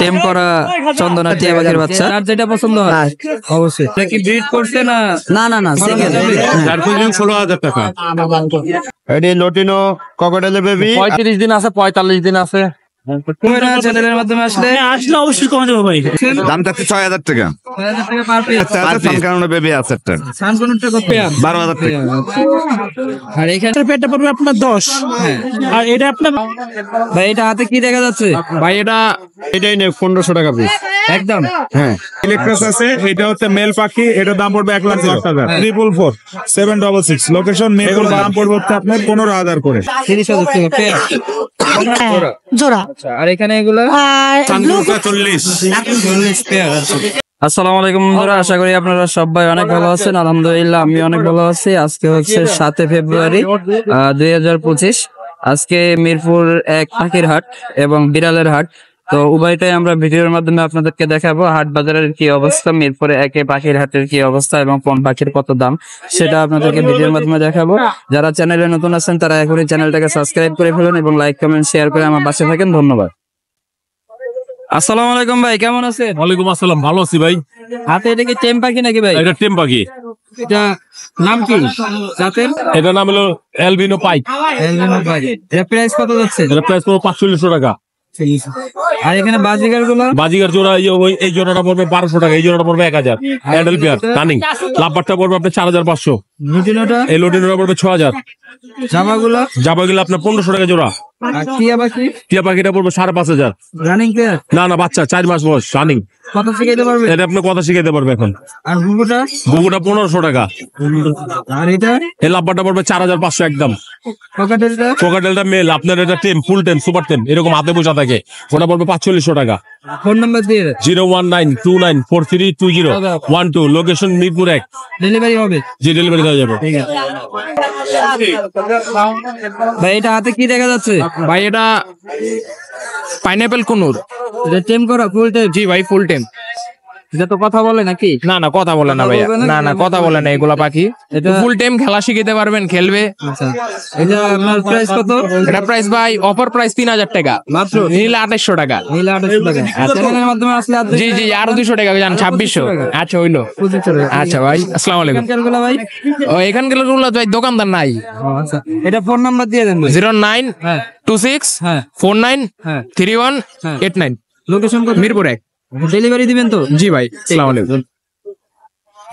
টেম করা চন্দনা টিয়া পাখির বাচ্চা। আর যেটা পছন্দ হয় অবশ্যই। এটা কি ব্রিড করছে না? না না না, সেকেন্ড। 16,000 টাকা। এটি লটিনো ককটেলের বেবি। 35 দিন আছে, 45 দিন আছে। চ্যানেলের মাধ্যমে আসলে অবশ্যই কমে যাবো ভাই। দাম চাচ্ছে 6,000 টাকা। 6,000 টাকা পার পিস। সানকারণে বেবি আছে একটা। সানকোনটা কত? 12,000 টাকা। আর এখানে পেটটা পড়বে আপনার 10। আর এটা আপনার ভাই এটা হাতে কি দেখা যাচ্ছে? ভাই এটাই নেই 1500 টাকা পিস একদম। হ্যাঁ। ইলেকট্রাস আছে, এটা হচ্ছে মেল পাখি, এটার দাম পড়বে 1,10,000। 444 766 মেল দাম পড়বে হচ্ছে আপনার 15,000 করে। 30,000 টাকা পেয়ার জোড়া। আর এখানে এগুলো চান্দুকা 40 পেয়ার। আসসালামু আলাইকুম বন্ধুরা, আশা করি আপনারা সবাই অনেক ভালো আছেন। আলহামদুলিল্লাহ আমি অনেক ভালো আছি। আজকে হচ্ছে 7 ফেব্রুয়ারি 2025। আজকে মিরপুর 1 পাখির হাট এবং বিড়ালের হাট, তো উভয়টাই আমরা ভিডিওর মাধ্যমে আপনাদেরকে দেখাবো। হাট বাজারের কি অবস্থা, মিরপুরে 1 পাখির হাটের কি অবস্থা এবং কোন পাখির কত দাম, সেটা আপনাদেরকে ভিডিওর মাধ্যমে দেখাবো। যারা চ্যানেলে নতুন আছেন তারা এখনই চ্যানেলটাকে সাবস্ক্রাইব করে ফেলুন এবং লাইক কমেন্ট শেয়ার করে আমার পাশে থাকেন। ধন্যবাদ। আসসালামু আলাইকুম ভাই, কেমন আছেন? ওয়ালাইকুম আসসালাম, ভালো আছি ভাই। হাতে এটা কি টেম পাখি নাকি ভাই? এটা টেম পাখি। এটা নাম কি জাতের? এটা নাম হলো অ্যালবিনো পাইক। এর প্রাইস কত যাচ্ছে? এটা প্রাইস পড়বে 4500 টাকা। আর এখানে বাজিগার গুলো? বাজিগার জোড়া এই জোড়াটা পড়বে 1200 টাকা, এই জোড়াটা পড়বে 1000। Adult pair running. লাভবারটা পড়বে আপনার 4500। লুটিনোটা? এই লুটিনোটা পড়বে 6000। জামাগুলো? জামাগুলো আপনার 1500 টাকা জোড়া। আর টিয়া পাখি? টিয়া পাখিটা পড়বে 5,500। Running pair? না না, বাচ্চা 4 মাস বয়স, রানিং। কত শিখাইতে পারবে? এটা আপনি কথা শিখাইতে পারবে এখন। আর ঘুঘুটা? ঘুঘুটা 1500 টাকা। আর এটা? এই লাভবারটা পড়বে 4500 একদম। ককাটেলটা? কোকাটেলটা মেল, আপনার এটা টেম, ফুল টেম, সুপার টেম, এরকম হাতে বোঝা থাকে, ওটা পড়বে 4500 টাকা। ফোন নাম্বার দিয়ে দেন। 01929432012, লোকেশন মিরপুর 1। ডেলিভারি হবে? জি, ডেলিভারি দেওয়া যাবে। ঠিক আছে ভাই। এটা হাতে কি দেখা যাচ্ছে ভাই? এটা পাইনাপেল কুনুর। এটা টেম করা ফুল টেম? জি ভাই, ফুল টেম। এটা তো কথা বলে নাকি? না না, কথা বলে না ভাইয়া, না না, কথা বলে না এগুলা পাখি। এটা ফুল টেম, খেলা শিখাতে পারবেন, খেলবে। আচ্ছা, এটা আপনার প্রাইস কত? এটা প্রাইস ভাই অফার প্রাইস 3000 টাকা মাত্র? নিলে 2800 টাকা। নিলে 2800 টাকা। চ্যানেলের মাধ্যমে আসলে জি জি, আরো 200 টাকা যান, 2600। আচ্ছা হইলো। আচ্ছা ভাই, আসসালামু আলাইকুম। এখানকার গুলো ভাই? ও এখানকার গুলো ভাই দোকানদার নাই। আচ্ছা, এটা ফোন নাম্বার দিয়ে দেন। 0926413189। লোকেশন কত? মিরপুর 1। ডেলিভারি দিবেন তো? জি ভাই, আসসালামু আলাইকুম।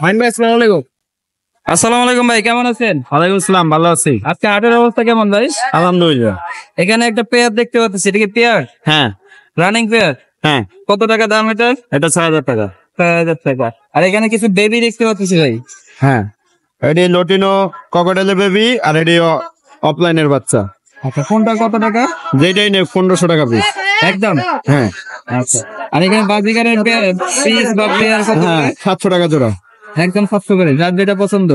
মাইন ভাই, আসসালামু আলাইকুম। আসসালামু আলাইকুম ভাই, কেমন আছেন? ওয়ালাইকুম আসসালাম, ভালো আছি আজকে হাটের অবস্থা কেমন ভাই? আলহামদুলিল্লাহ। এখানে একটা পেয়ার দেখতে পাচ্ছি, এটা কি পেয়ার? হ্যাঁ রানিং পেয়ার? হ্যাঁ। কত টাকা দাম এটা? এটা 6,000 টাকা। 6,000 টাকা। আর এখানে কিছু বেবি দেখতে পাচ্ছি ভাই। হ্যাঁ, এটি লটিনো ককটেলের বেবি আর এটি অফলাইনের বাচ্চা। আচ্ছা, কোনটা কত টাকা? যেটাই নেই 1500 টাকা পিস একদম। হ্যাঁ। আচ্ছা, আর এখানে বাজিগারের পিস বা পেয়ার কত? হ্যাঁ, 700 টাকা জোড়া। একদম 700 করে, যার যেটা পছন্দ।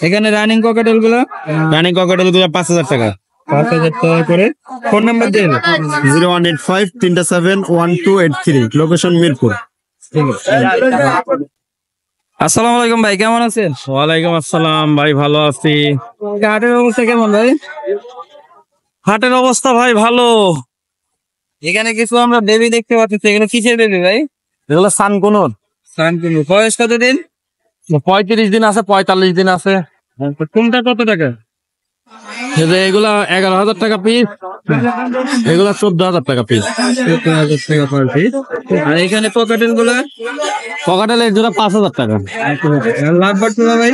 এখানে রানিং ককাটেল গুলো? রানিং ককটেল গুলো 5,000 টাকা। 5,000 টাকা করে। ফোন নাম্বার দিয়ে 01853711283, লোকেশন মিরপুর। আসসালামু আলাইকুম ভাই, কেমন আছেন? ওয়ালাইকুম আসসালাম ভাই, ভালো আছি। হাটের অবস্থা কেমন ভাই? হাটের অবস্থা ভাই ভালো। এখানে কিছু আমরা বেবি দেখতে পাচ্ছি, এগুলো কিসের বেবি ভাই? এগুলো সানকুনুর। সানকুনু। বয়স কত দিন? 35 দিন আছে, 45 দিন আছে। কোনটা কত টাকা? এগুলা 11,000 টাকা পিস, এগুলা 14,000 টাকা পিস। 14,000 টাকা পার পিস। আর এখানে পকেটেল গুলো? পকাটেল এর জোড়া 5,000 টাকা। লাভ বাটুলা ভাই?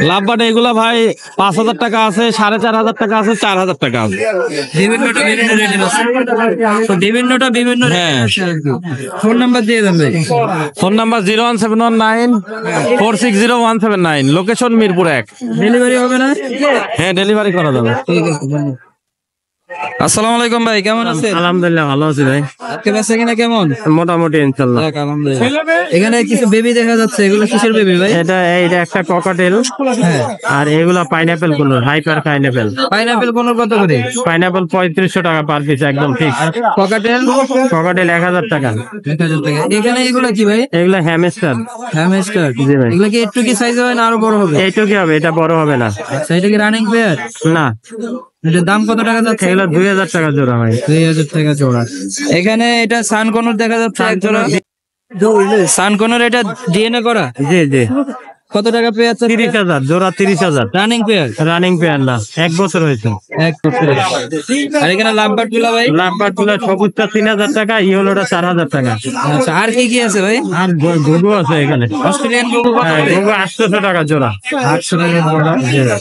লাভ বাট এগুলা ভাই 5,000 টাকা আছে, 4,500 টাকা আছে, 4,000 টাকা আছে। বিভিন্নটা বিভিন্ন রেটের আছে। তো বিভিন্নটা বিভিন্ন হ্যাঁ। ফোন নাম্বার দিয়ে দেন ভাই। Phone number 01719460179, location Mirpur 1। Delivery হবে না? হ্যাঁ, ডেলিভারি করা যাবে। ঠিক আছে, ধন্যবাদ। আসসালামু আলাইকুম ভাই, কেমন আছেন? আলহামদুলিল্লাহ, ভালো আছি ভাই। আজকে বেচা কিনা কেমন? মোটামুটি ইনশাল্লাহ। যাক, আলহামদুলিল্লাহ। এখানে কিছু বেবি দেখা যাচ্ছে, এগুলো কিসের বেবি ভাই? এটা একটা ককাটেল আর এগুলা পাইনাপেল গুলো, হাইপার পাইনাপেল। পাইনাপেল কোন কত করে? পাইনাপেল 3500 টাকা পার পিস, একদম ফিক্স। ককাটেল? ককাটেল 1000 টাকা। 1000 টাকা। এখানে এগুলো কি ভাই? এগুলা হ্যামস্টার। হ্যামস্টার? জি ভাই। এগুলো কি একটু কি সাইজ হবে না আরো বড় হবে? এইটুকু হবে, এটা বড় হবে না। আচ্ছা, এটা কি রানিং পেয়ার? না, এটার দাম কত টাকা যাচ্ছে? 2000 টাকা জোড়া ভাই। 2000 টাকা জোড়া। এখানে এটা সানকনর দেখা যাচ্ছে এক জোড়া। সানকনর এটা ডিএনএ করা? জি জি। কত টাকা পেয়ার? 30,000 জোড়া, 30,000 রানিং পেয়ার? রানিং পেয়ার না, 1 বছর হয়েছে। এক বছর। আর এখানে লাভবার্ড গুলা ভাই? লাম্বার তুলা সবুজটা 3000 টাকা, ইয়েলোটা 4000 টাকা। আচ্ছা, আর কি কি আছে ভাই? আর ঘুঘু আছে এখানে। অস্ট্রেলিয়ান গুগু কত? হ্যাঁ, ঘুঘু 800 টাকা জোড়া। 800 টাকা জোড়া।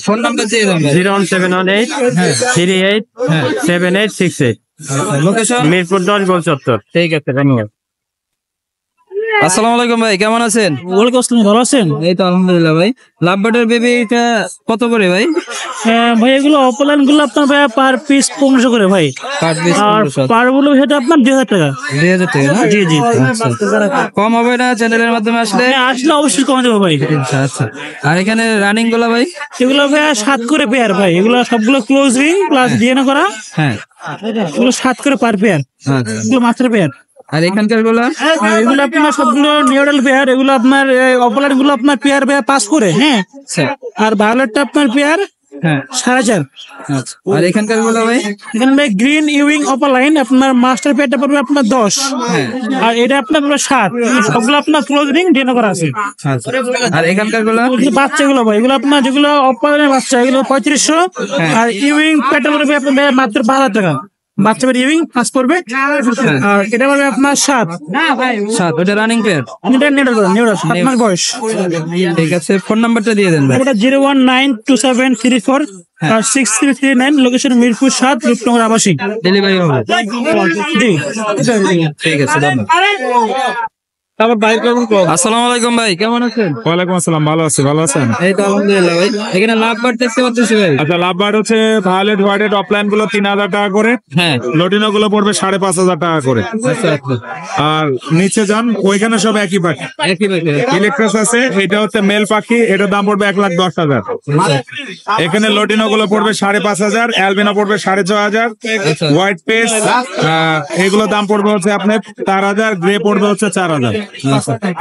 ফোন নাম্বার দিয়ে দেন ভাই। 01718 38 7868। লোকেশন? মিরপুর 10 গোল চত্বর। ঠিক আছে, ধন্যবাদ। আসসালামু আলাইকুম ভাই, কেমন আছেন? ওয়ালাইকুম আসসালাম, ভালো আছেন? এই তো আলহামদুলিল্লাহ ভাই। লাভবার্ডের বেবি এটা কত করে ভাই? ভাই এগুলো অপলাইন গুলো আপনার ভাই পার পিস 1500 করে ভাই। পার পিস আর 1500। পার গুলো সেটা আপনার 2000 টাকা। 2000 টাকা না? জি জি। আচ্ছা। কম হবে না চ্যানেলের মাধ্যমে আসলে? আসলে অবশ্যই কমে দেবো ভাই। আচ্ছা আচ্ছা। আর এখানে রানিং গুলা ভাই? এগুলো ভাই 7 করে পেয়ার ভাই, এগুলো সবগুলো ক্লোজ রিং প্লাস ডিএনএ করা। হ্যাঁ। এগুলো 7 করে পার পেয়ার, আচ্ছা। এগুলো মাত্র পেয়ার। আর এখানকার গুলা? আর এগুলো আপনার সবগুলো নিউরাল পেয়ার, এগুলো আপনার অপলাইন গুলো আপনার পেয়ার পেয়ার 5 করে। হ্যাঁ। আচ্ছা। আর ভায়োলেটটা আপনার পেয়ার হ্যাঁ। 4,500। আচ্ছা। আর এখানকার গুলা ভাই? এখানে ভাই গ্রিন ইউইং অপালাইন আপনার মাস্টার পেয়ারটা পড়বে আপনার 10। আর এটা আপনার পুরো 7, সবগুলো আপনার ক্লোজ রিং ডিএনএ করা আছে। আচ্ছা। আর এখানকার গুলা? বাচ্চাগুলো ভাই, এগুলো আপনার যেগুলো অপালাইনের বাচ্চা, এগুলো 3500। আর ইউইং পেয়ারটা পড়বে আপনার মাত্র 12,000 টাকা। বাচ্চা পেয়ার ইউইং পাস করবে। আর এটা পড়বে আপনার 7। 7। ওটা রানিং পেয়ার? এটা নিউরাল 7 মাস বয়স। ঠিক আছে, ফোন নাম্বারটা দিয়ে দেন ভাই। এটা 0192734 আর 6339, লোকেশন মিরপুর 7, রূপনগর আবাসিক। ডেলিভারি হবে? জি। ঠিক আছে, ধন্যবাদ। আসসালামু আলাইকুম ভাই, কেমন আছেন? ওয়ালাইকুম আসসালাম, ভালো আছি, ভালো আছেন? এই তো আলহামদুলিল্লাহ ভাই। এখানে লাভবার্ড দেখতে পাচ্ছি ভাই। আচ্ছা, লাভবার্ড হচ্ছে ভায়োলেট হোয়াইটেড অফলাইন গুলো 3000 টাকা করে, হ্যাঁ। লটিনো গুলো পড়বে 5,500 টাকা করে। আচ্ছা আচ্ছা। আর নিচে যান, ওইখানে সব একই পাখি। একই ভাই। ইলেকট্রাস আছে, এটা হচ্ছে মেল পাখি, এটার দাম পড়বে 1,10,000। এখানে লটিনো গুলো পড়বে 5,500, অ্যালবিনো পড়বে 6,500, আচ্ছা। হোয়াইট পেস এগুলো দাম পড়বে হচ্ছে আপনার 4,000, গ্রে পড়বে হচ্ছে 4,000।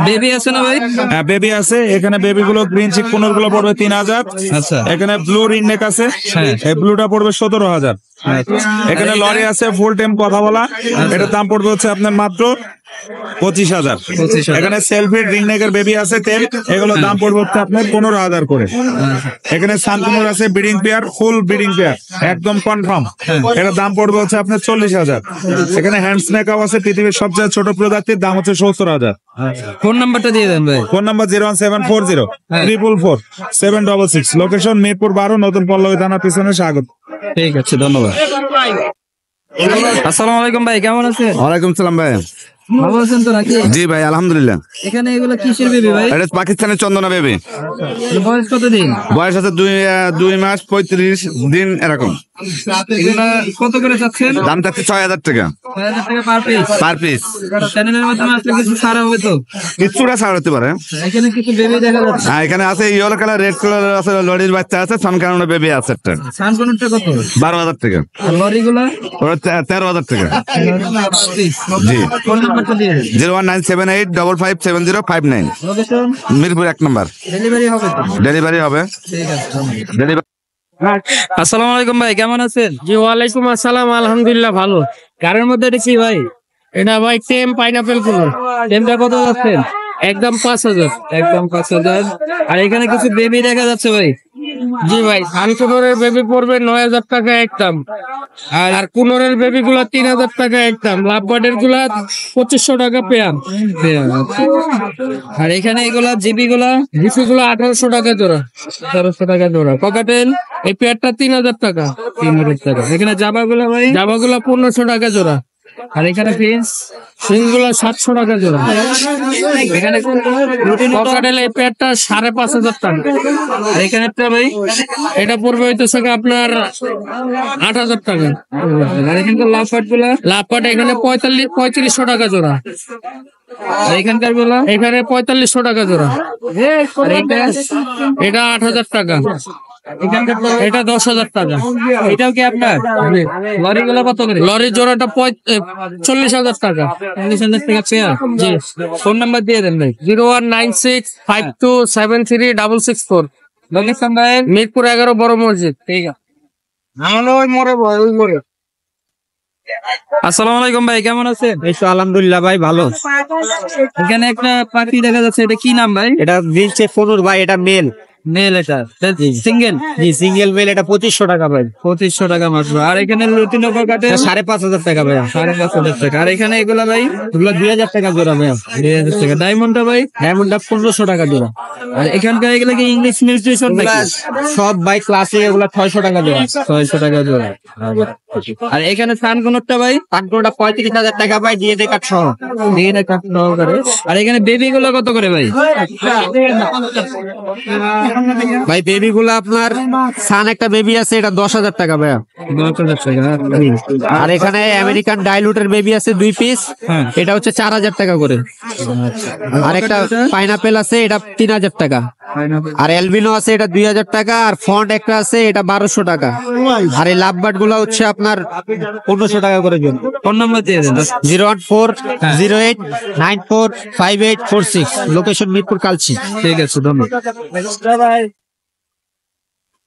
বেবি আছে না ভাই? হ্যাঁ, বেবি আছে, এখানে বেবি গুলো গ্রিন চিক কোনর গুলো পড়বে 3,000। আচ্ছা। এখানে ব্লু রিংনেক আছে, হ্যাঁ। এই ব্লুটা পড়বে 17,000। এখানে লরি আছে ফুল টাইম কথা বলা, এটার দাম পড়বে হচ্ছে আপনার মাত্র 25,000। এখানে সেলফি রিংনেকের বেবি আছে 10, এগুলোর দাম পড়বে হচ্ছে আপনার 15,000 করে। এখানে সানকুনোর আছে ব্রিডিং পেয়ার, ফুল ব্রিডিং পেয়ার একদম কনফার্ম, এটার দাম পড়বে হচ্ছে আপনার 40,000। এখানে হ্যান্ডস মেকআপ আছে পৃথিবীর সবচেয়ে ছোট প্রজাতির, দাম হচ্ছে 70,000। ফোন নাম্বারটা দিয়ে দেন ভাই। ফোন নাম্বার 01740 444 766, লোকেশন মিরপুর 12, নতুন পল্লবী থানার পিছনে। স্বাগত। ঠিক আছে, ধন্যবাদ। আসসালামু আলাইকুম ভাই, কেমন আছেন? ওয়ালাইকুম সালাম ভাই। ভালো আছেন তো নাকি? জি ভাই, আলহামদুলিল্লাহ। এখানে এগুলো কিসের বেবি ভাই? এটা পাকিস্তানের চন্দনা বেবি। বয়স কতদিন? বয়স আছে 2 মাস 35 দিন এরকম। এগুলা কত করে চাচ্ছেন? দাম থাকছে 6,000 টাকা 6,000 টাকা পার পিস। Per piece. চ্যানেলের মাধ্যমে আসলে কিছু ছাড়া হবে তো? কিছুটা ছাড় হতে পারে। এখানে কিছু বেবি দেখা যাচ্ছে। হ্যাঁ, এখানে আছে ইয়েলো কালার, রেড কালার আছে, লরির বাচ্চা আছে, সানকারণে বেবি আছে একটা। সানকনটা কত? 12,000 টাকা। আর লরিগুলা? ওটা 13,000 টাকা। জি। ফোন নাম্বারটা দিয়ে দেন। 01978 557059, লোকেশন? মিরপুর 1 নম্বর। ডেলিভারি হবে তো? ডেলিভারি হবে। ঠিক আছে, ধন্যবাদ। ডেলিভারি। আসসালামু আলাইকুম ভাই, কেমন আছেন? জি ওয়ালাইকুম আসসালাম, আলহামদুলিল্লাহ ভালো। কারের মধ্যে এটা কি ভাই? এটা ভাই টেম পাইনাপেল কুলার, টেমটা কত যাচ্ছেন? একদম 5,000। একদম 5,000। আর এখানে কিছু বেবি দেখা যাচ্ছে ভাই। জি ভাই, সানকুনোরের বেবি পড়বে 9,000 টাকা একদম। আর কুনোরের বেবি গুলা 3,000 টাকা একদম। লাভবার্ডের গুলা 2,500 টাকা পেয়ার। আর এখানে এগুলা জিবি গুলা? জিপি গুলা 1,800 টাকা জোড়া। 1,800 টাকা জোড়া। ককাটেল? এই পেয়ারটা 3,000 টাকা। 3,000 টাকা। এখানে জাবা গুলা ভাই? জাবা গুলা 1,500 টাকা জোড়া। আর এখানে ফিন্স? সিং গুলা 700 টাকা জোড়া। এখানে ককাটেল এই পেয়ারটা 5,500 টাকা। আর এখানে একটা ভাই? এটা পড়বে হইতেছে আপনার 8,000 টাকা। আর এখানকার লাভবার্ড গুলা? লাভবার্ড এখানে 3500 টাকা জোড়া। আর এখানকার গুলা? এখানে 4500 টাকা জোড়া। আর এটা? এটা 8,000 টাকা। এখানকার এটা 10,000 টাকা। এটাও কি আপনার? লরি গুলা কত করে? লরির জোড়াটা 40,000 টাকা। 40,000 টাকা পেয়ার? জি। ফোন নাম্বার দিয়ে দেন ভাই। 01965273664। লোকেশন ভাই? মিরপুর 11 বড় মসজিদ। ঠিক আছে। আসসালামু আলাইকুম ভাই, কেমন আছেন? এই তো আলহামদুলিল্লাহ ভাই ভালো। এখানে একটা পাখি দেখা যাচ্ছে, এটা কি নাম ভাই? এটা দিচ্ছে ফনুর ভাই, এটা মেল। মেল, এটা সিঙ্গেল? জি সিঙ্গেল মেল, এটা 2500 টাকা ভাই। 2500 টাকা মাত্র। আর এখানে লুটিনো কাটে 5500 টাকা ভাই। 5500 টাকা। আর এখানে এগুলা ভাই? এগুলো 2000 টাকা জোড়া ভাই। 2000 টাকা। ডায়মন্ডটা ভাই? ডায়মন্ডটা 1500 টাকা জোড়া। আর এখানকার এগুলা কি ইংলিশ নিউট্রিশন নাকি? সব ভাই ক্লাসে, এগুলো 600 টাকা জোড়া। 600 টাকা জোড়া। আর এখানে সানকোনটা ভাই? কাঠগোড়া 35,000 টাকা ভাই, দিয়ে দে কাঠ সহ। আর এখানে বেবি গুলো কত করে ভাই? ভাই বেবি গুলো আপনার সান একটা বেবি আছে, এটা 10,000 টাকা ভাই। 10,000 টাকা। আর এখানে আমেরিকান ডাইলুটের বেবি আছে 2 পিস, এটা হচ্ছে 4000 টাকা করে। আর একটা পাইনাপেল আছে, এটা 3000 টাকা। আর এলবিনো আছে, এটা 2000 টাকা। আর ফন্ট একটা আছে, এটা 1200 টাকা। আর এই লাভবার্ড গুলো হচ্ছে আপনার 1500 টাকা করে জন। ফোন নাম্বার দিয়ে দেন। 01408945846, লোকেশন মিরপুর কালচি। ঠিক আছে, ধন্যবাদ।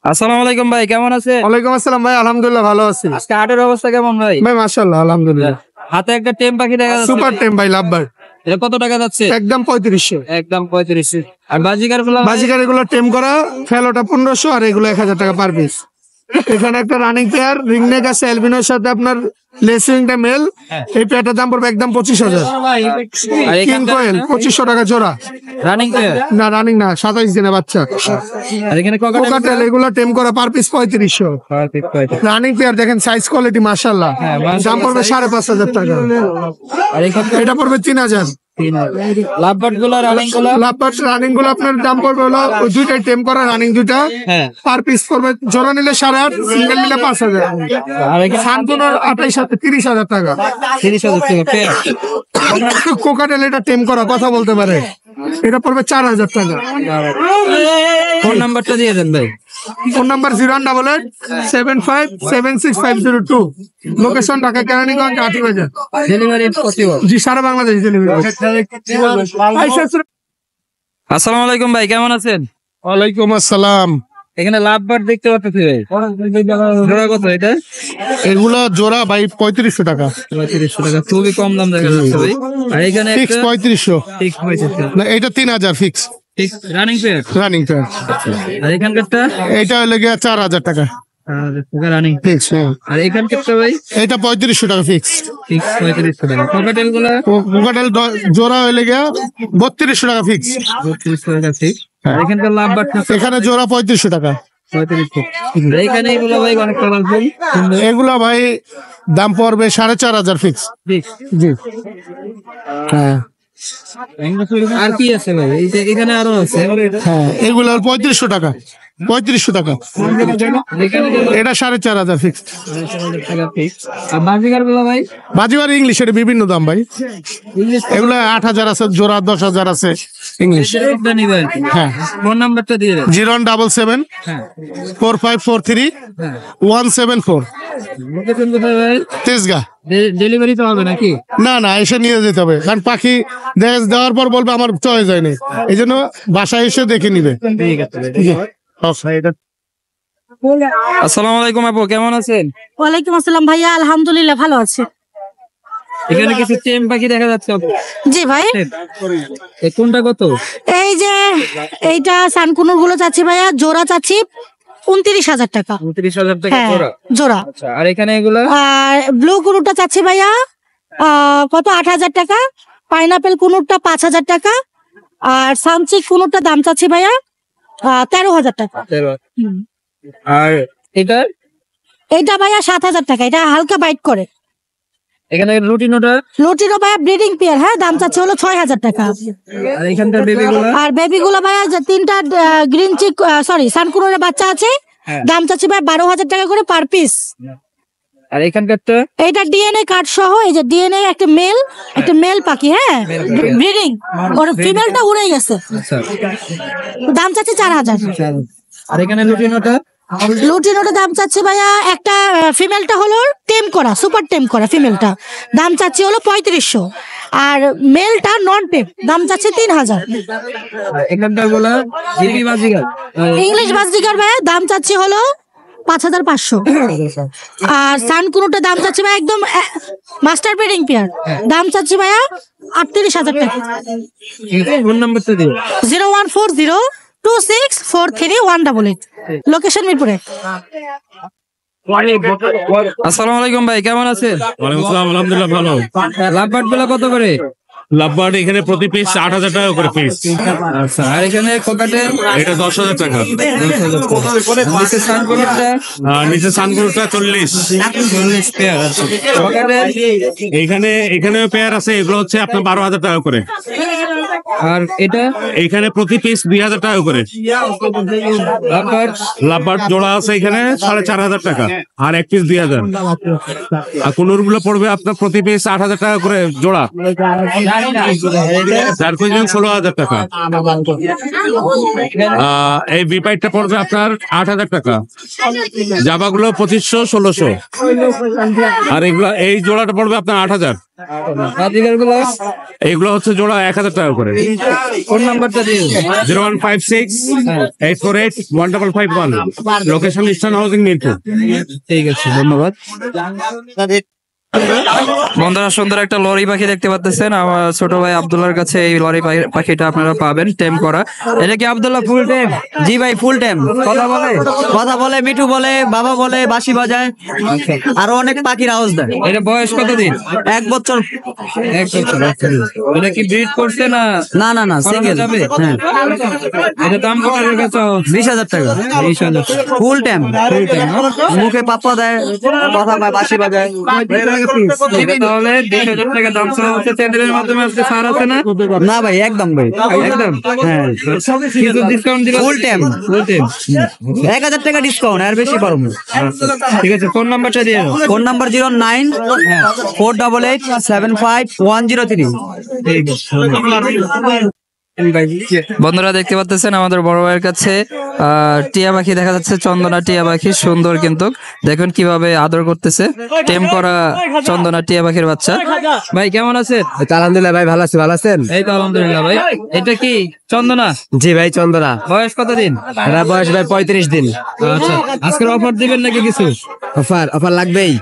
আসসালামু আলাইকুম ভাই, কেমন আছে? ওয়ালাইকুম আসসালাম ভাই, আলহামদুলিল্লাহ ভালো আছি আজকে হাটের অবস্থা কেমন ভাই? ভাই। মাশাআল্লাহ আলহামদুলিল্লাহ। হাতে একটা টেম পাখি দেখা যাচ্ছে, সুপার টেম ভাই, লাভবার্ড। এটা কত টাকা যাচ্ছে? একদম 3500। একদম 35। আর বাজিকার গুলো? বাজিকার এগুলো টেম করা, ফেলোটা 1500, আর এগুলো 1000 টাকা পার পিস। এখানে একটা রানিং পেয়ার রিংনেক আছে এলবিনোর সাথে, আপনার লেসিংটা মেল। এই পেয়ারটার দাম পড়বে একদম 25,000। আর কিং কোয়েল 2500 টাকা জোড়া। রানিং না রানিং না, 27 দিনে বাচ্চা। আর এখানে কোকাটেল এগুলো টেম করা, পার পিস 3500। রানিং পেয়ার দেখেন, সাইজ কোয়ালিটি মাশাআল্লাহ। দাম পড়বে 5,500 টাকা। আর এখানে এটা পড়বে 3000। লাভবার্ড গুলো, রানিং গুলো? লাভবার্ড রানিং গুলো আপনার দাম পড়বে হলো দুইটাই টেম করা, রানিং দুইটা। হ্যাঁ। পার পিস পড়বে, জোড়া নিলে 8,500, সিঙ্গেল নিলে 5,000। আর এখানে সানকোনোর 30,000 টাকা। 30,000 টাকা পেয়ার। কোকাটেল এটা টেম করা, কথা বলতে পারে, এটা পড়বে 4,000 টাকা। ফোন নাম্বারটা দিয়ে দেন ভাই। Phone number 01875765502। Location Dhaka Keraniganj 8 বাজার। Delivery possible? জি, সারা বাংলাদেশ ডেলিভারি। আসসালামু আলাইকুম ভাই, কেমন আছেন? ওয়ালাইকুম আসসালাম। এখানে লাভবার্ড দেখতে পাচ্ছি ভাই, জোড়া কত এটা? এগুলো জোড়া ভাই 3500 টাকা। 3500 টাকা, খুবই কম দাম দেখা যাচ্ছে ভাই। আর এখানে ফিক্স 3500 ফিক্স হয়েছে, না, এটা 3000 fix running pair. Running pair. আর এখানকারটা? এটা হলো গিয়া 4000 টাকা রানিং। ফিক্স। আর এখানকারটা ভাই? এটা 3500 টাকা ফিক্স। ফিক্স 3500 টাকা। কোকাটেল গুলা? কোকাটেল জোড়া হলে গিয়া 3200 টাকা ফিক্স। 3200 টাকা ফিক্স। আর এখানকার লাভবার্ড? এখানে জোড়া 3500 টাকা। 3500। এখানে এগুলো ভাই অনেক কালারফুল। এগুলা ভাই দাম পড়বে 4500 ফিক্স। ফিক্স। জি হ্যাঁ। আর কি আছে ভাই? এই যে এখানে আরো আছে। হ্যাঁ, এগুলা 3500 টাকা। 3500 টাকা। এটা 4500 ফিক্স। 4500 ফিক্স। আর বাজিকার গুলো ভাই? বাজিবার ইংলিশ, এটা বিভিন্ন দাম ভাই। এগুলা 8000 আছে জোড়া, 10,000 আছে ইংলিশ। হ্যাঁ। ফোন নাম্বারটা দিয়ে দেন। 077 হ্যাঁ। 4543 হ্যাঁ। 174। লোকেশন কোথায় ভাই? তেজগাঁ। ডেলিভারি তো হবে নাকি? না না, এসে নিয়ে যেতে হবে, কারণ পাখি দেওয়ার পর বলবে আমার চয়েস হয়নি, এই জন্য বাসায় এসে দেখে নিবে। ঠিক আছে। আসসালামু আলাইকুম আপু, কেমন আছেন? ওয়ালাইকুম আসসালাম ভাইয়া, আলহামদুলিল্লাহ ভালো আছে। এখানে কিছু টেম পাখি দেখা যাচ্ছে আপু। জি ভাই। কোনটা কত? এই যে এইটা সানকুনুর গুলো চাচ্ছি ভাইয়া, জোড়া চাচ্ছি 29,000 টাকা। 29,000 টাকা হ্যাঁ, জোড়া। জোড়া। আচ্ছা, আর এখানে এগুলো? আর ব্লু কুনুরটা চাচ্ছি ভাইয়া কত, 8,000 টাকা। পাইনাপেল কুনুরটা 5,000 টাকা। আর সানচিক কুনুরটা দাম চাচ্ছি ভাইয়া 13,000 টাকা। আর এটা? এইটা ভাইয়া 7,000 টাকা, এটা হালকা বাইট করে। এখানে লুটিনোটা? লুটিনো ভাইয়া ব্রিডিং পেয়ার, হ্যাঁ, দাম চাচ্ছে হলো 6,000 টাকা। আর এখানকার বেবিগুলো? আর বেবিগুলো ভাইয়া যে 3টা গ্রিন চিক সানকুনুরের বাচ্চা আছে, দাম চাচ্ছি ভাই 12,000 টাকা করে পার পিস। আর এখানকারটা? এইটা ডিএনএ কার্ড সহ, এই যে ডিএনএ একটা মেল পাখি, হ্যাঁ, ব্রিডিং, ওর ফিমেলটা উড়ে গেছে। দাম চাচ্ছে 4,000। আর এখানে লুটিনোটা? লুটিনোটা দাম চাচ্ছে ভাইয়া, একটা ফিমেলটা হলো টেম করা, সুপার টেম করা ফিমেলটা, দাম চাচ্ছে হলো 3500। আর মেলটা নন টেম, দাম চাচ্ছে 3,000। এখানকার গুলা? বাজিকার? ইংলিশ বাজিকার ভাইয়া দাম চাচ্ছে হলো 5,500। আর সান কোনোটা দাম চাচ্ছি ভাই একদম মাস্টার পেডিং পেয়ার, দাম চাচ্ছি ভাইয়া 38,000 টাকা। ফোন নাম্বারটা দিও। 01402643188, লোকেশন মিরপুরে। আসসালামু আলাইকুম ভাই, কেমন আছেন? ওয়ালাইকুম আসসালাম, আলহামদুলিল্লাহ ভালো। লাভবার্ড গুলো কত করে? লাভবার্ড এখানে প্রতি পিস 8,000 টাকা করে পিস। আচ্ছা, আর এখানে কোকাটেল এটা 10,000 টাকা। নিচে সানকোনটা নিচে সানগুলোটা 40 পেয়ার আছে। কোকাটেল এখানে পেয়ার আছে, এগুলো হচ্ছে আপনার 12,000 টাকা করে। আর এটা এখানে প্রতি পিস 2,000 টাকা করে। লাভবার্ড লাভবার্ড জোড়া আছে এখানে 4,500 টাকা, আর এক পিস 2,000। আর কোনোর গুলো পড়বে আপনার প্রতি পিস 8,000 টাকা করে জোড়া, 16,000 টাকা। এই বিপাইটটা পড়বে আপনার 8,000 টাকা। জাবাগুলো 2500, 1600। আর এই জোড়াটা পড়বে আপনার 8,000। এইগুলো হচ্ছে জোড়া 1,000 টাকা করে। ফোন নাম্বারটা দিও। 0156-848-1551, লোকেশন ইস্টার্ন হাউজিং মিরপুর। ঠিক আছে, ধন্যবাদ। বন্ধুরা, সুন্দর একটা লরি পাখি দেখতে পাচ্ছেন আমার ছোট ভাই আব্দুল্লাহর কাছে। এই লরি পাখিটা আপনারা পাবেন টেম করা। এটা কি আব্দুল্লাহ ফুল টেম? জি ভাই, ফুল টাইম। কথা বলে, মিঠু বলে, বাবা বলে, বাঁশি বাজায়, আরো অনেক পাখির আওয়াজ দেয়। এটা বয়স কতদিন? 1 বছর। 1 বছর। এটা কি ব্রিড করছে না? না সিঙ্গেল। যাবে? হ্যাঁ, এটা দাম কত রেখেছো? 20,000 টাকা। 20,000। Full time. মুখে পাপ্পা দেয়, কথা পায়, বাঁশি বাজায়। তাহলে 20,000 টাকা দাম চাওয়া হচ্ছে। চ্যানেলের মাধ্যমে আজকে ছাড় আছে না? না ভাই, একদম ভাই, একদম। হ্যাঁ। কিছু ডিসকাউন্ট দিবেন? Full time. ফুল টেম। 1,000 টাকা ডিসকাউন্ট, আর বেশি পারবো। ঠিক আছে, ফোন নাম্বারটা দিয়ে দাও। Phone number 0948875103। বন্ধুরা, দেখতে পাচ্ছেন আমাদের বড় ভাইয়ের কাছে টিয়া পাখি দেখা যাচ্ছে, চন্দনা টিয়া পাখি। সুন্দর কিন্তু দেখুন কিভাবে আদর করতেছে টেম করা চন্দনা টিয়া পাখির বাচ্চা। ভাই কেমন আছেন? আলহামদুলিল্লাহ ভাই, ভালো আছি। ভালো আছেন? এই তো আলহামদুলিল্লাহ ভাই। এটা কি চন্দনা? জি ভাই, চন্দনা। বয়স কতদিন? এরা বয়স ভাই 35 দিন। আচ্ছা, আজকের অফার দিবেন নাকি কিছু? অফার লাগবেই।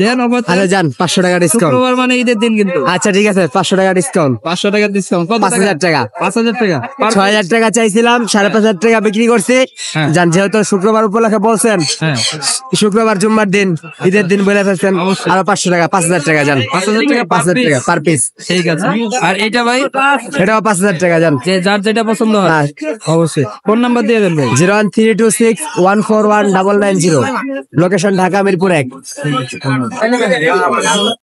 দেন অফার। আচ্ছা যান, 500 টাকা ডিসকাউন্ট। শুক্রবার মানে ঈদের দিন কিন্তু। আচ্ছা ঠিক আছে, 500 টাকা ডিসকাউন্ট। 500 টাকা ডিসকাউন্ট। কত? 5,000 টাকা। 5,000 টাকা। 6,000 টাকা চাইছিলাম, 5,500 টাকা বিক্রি করছি। হ্যাঁ। জান, যেহেতু শুক্রবার উপলক্ষে বলছেন, হ্যাঁ, শুক্রবার জুম্মার দিন, ঈদের দিন বলে ফেলছেন, আরো 500 টাকা, 5,000 টাকা যান। 5,000 টাকা 5,000 টাকা পার পিস। ঠিক আছে। আর এটা ভাই? এটাও 5,000 টাকা যান। যে যার যেটা পছন্দ হয় হ্যাঁ। অবশ্যই ফোন নাম্বার দিয়ে দেন ভাই। 01326141990, লোকেশন ঢাকা মিরপুর 1।